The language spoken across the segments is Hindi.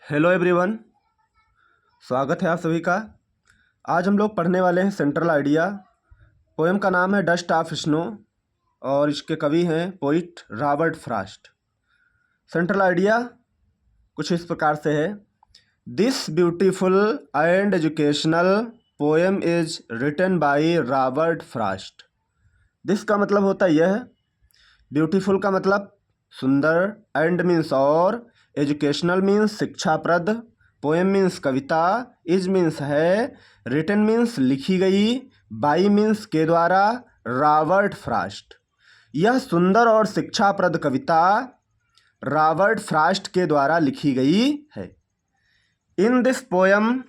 हेलो एवरीवन, स्वागत है आप सभी का। आज हम लोग पढ़ने वाले हैं सेंट्रल आइडिया। पोएम का नाम है डस्ट ऑफ स्नो और इसके कवि हैं poet Robert Frost. Central idea कुछ इस प्रकार से है। This beautiful and educational poem is written by Robert Frost. This का मतलब होता है यह, ब्यूटीफुल का मतलब सुंदर, एंड मीन्स और, एजुकेशनल मीन्स शिक्षाप्रद, पोएम मीन्स कविता, इज मीन्स है, रिटन मीन्स लिखी गई, बाई मीन्स के द्वारा, रॉबर्ट फ्रॉस्ट। यह सुंदर और शिक्षाप्रद कविता रॉबर्ट फ्रॉस्ट के द्वारा लिखी गई है। इन दिस पोएम,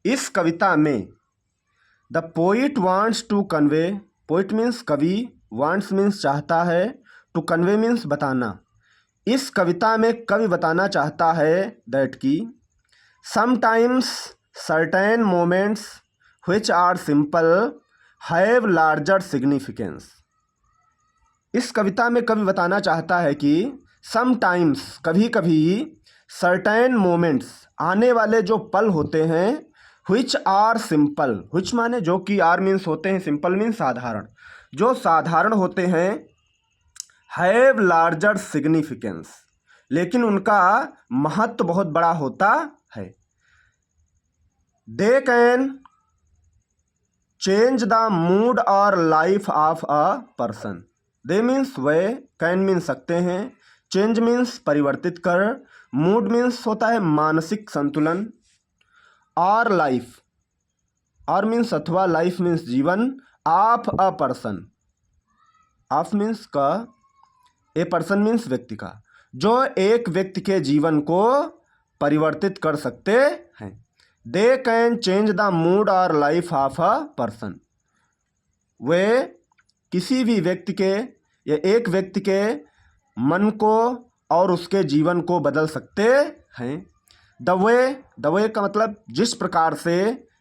इस कविता में, the poet wants to convey, poet means कवि, वांट्स मीन्स चाहता है, टू कन्वे मीन्स बताना। इस कविता में कवि बताना चाहता है दैट की sometimes certain moments which are simple have larger significance. इस कविता में कवि बताना चाहता है कि समटाइम्स कभी कभी, सर्टेन मोमेंट्स आने वाले जो पल होते हैं, व्हिच आर सिंपल, व्हिच माने जो कि, आर मीन्स होते हैं, सिंपल मीन्स साधारण, जो साधारण होते हैं, हैव लार्जर सिग्निफिकेंस लेकिन उनका महत्व बहुत बड़ा होता है। They can change the mood और life of a person. They means वे, कैन मीन्स सकते हैं, चेंज मीन्स परिवर्तित कर, मूड मीन्स होता है मानसिक संतुलन, और लाइफ, और मीन्स अथवा, लाइफ मीन्स जीवन, of a person, of means का, ए पर्सन मीन्स व्यक्ति का, जो एक व्यक्ति के जीवन को परिवर्तित कर सकते हैं। दे कैन चेंज द मूड और लाइफ ऑफ अ पर्सन। वे किसी भी व्यक्ति के या एक व्यक्ति के मन को और उसके जीवन को बदल सकते हैं। द वे का मतलब जिस प्रकार से,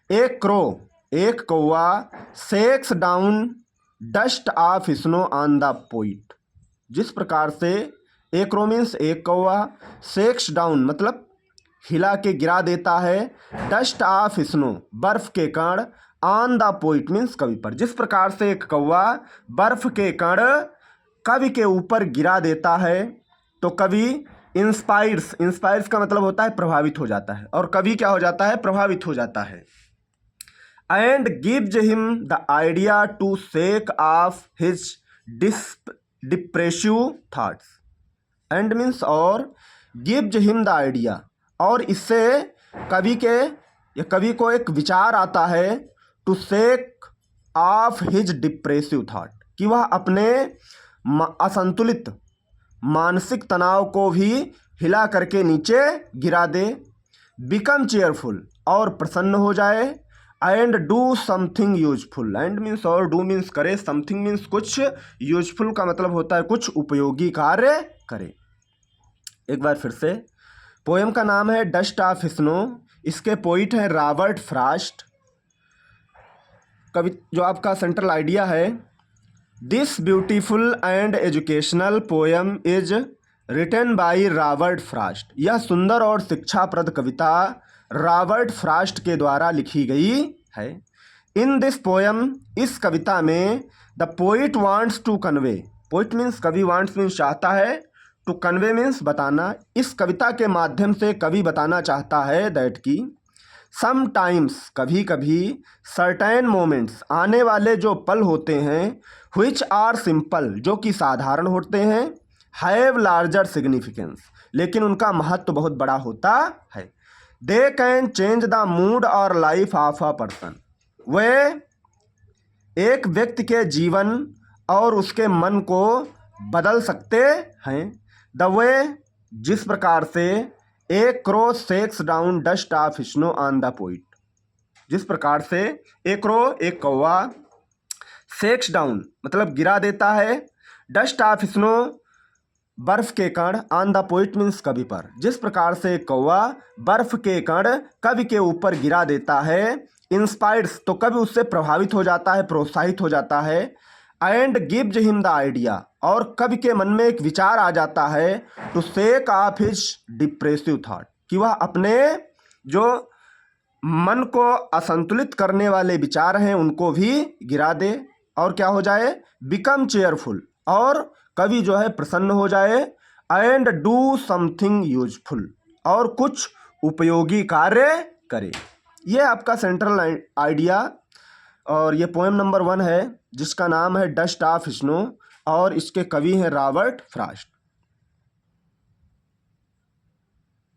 एक क्रो, एक कौवा, shakes down dust of snow on the poet. जिस प्रकार से, एक क्रो मीन्स एक कौवा, शेक्स डाउन मतलब हिला के गिरा देता है, डस्ट ऑफ स्नो बर्फ के कण, ऑन द पोइट मीन्स कवि पर। जिस प्रकार से एक कौवा बर्फ के कण कवि के ऊपर गिरा देता है, तो कवि इंस्पायर्स का मतलब होता है प्रभावित हो जाता है, और कवि क्या हो जाता है, प्रभावित हो जाता है। And gives him the idea to shake off his depressive thoughts. And means और, गिव्स हिम द आइडिया, और इससे कवि के या कवि को एक विचार आता है, to shake off his depressive thought, कि वह अपने असंतुलित मानसिक तनाव को भी हिला करके नीचे गिरा दे, बिकम चेयरफुल और प्रसन्न हो जाए, and do something useful. And means और, डू मीन्स करे, समथिंग मीन्स कुछ, यूजफुल का मतलब होता है कुछ उपयोगी कार्य करे। एक बार फिर से, पोएम का नाम है डस्ट ऑफ स्नो, इसके पोइट हैं रॉबर्ट फ्रॉस्ट। कवि जो आपका सेंट्रल आइडिया है, this beautiful and educational poem is written by Robert Frost. यह सुंदर और शिक्षाप्रद कविता रॉबर्ट फ्रॉस्ट के द्वारा लिखी गई है। इन दिस पोएम, इस कविता में, the poet wants to convey, poet means कवि, वांट्स मीन्स चाहता है, टू कन्वे मीन्स बताना। इस कविता के माध्यम से कवि बताना चाहता है दैट की समटाइम्स कभी कभी, सर्टेन मोमेंट्स आने वाले जो पल होते हैं, व्हिच आर सिंपल जो कि साधारण होते हैं, हैव लार्जर सिग्निफिकेंस लेकिन उनका महत्व बहुत बड़ा होता है। They can change the mood और लाइफ ऑफ अ पर्सन। वे एक व्यक्ति के जीवन और उसके मन को बदल सकते हैं। द वे जिस प्रकार से, एक crow shakes down dust of snow on the poet. जिस प्रकार से एक क्रो, एक कौवा, शेक्स डाउन मतलब गिरा देता है, डस्ट ऑफ स्नो बर्फ के कण, ऑन द पोइट मीन्स कवि पर। जिस प्रकार से कौवा बर्फ के कण कवि के ऊपर गिरा देता है, इंस्पायर्स तो कवि उससे प्रभावित हो जाता है, प्रोत्साहित हो जाता है, and gives him the idea और कवि के मन में एक विचार आ जाता है, to shake off his depressive thought कि वह अपने जो मन को असंतुलित करने वाले विचार हैं उनको भी गिरा दे और क्या हो जाए, बिकम चेयरफुल, और कवि जो है प्रसन्न हो जाए, एंड डू समथिंग यूजफुल, और कुछ उपयोगी कार्य करे। ये आपका सेंट्रल आइडिया और ये पोएम नंबर 1 है जिसका नाम है डस्ट ऑफ स्नो और इसके कवि हैं रॉबर्ट फ्रॉस्ट।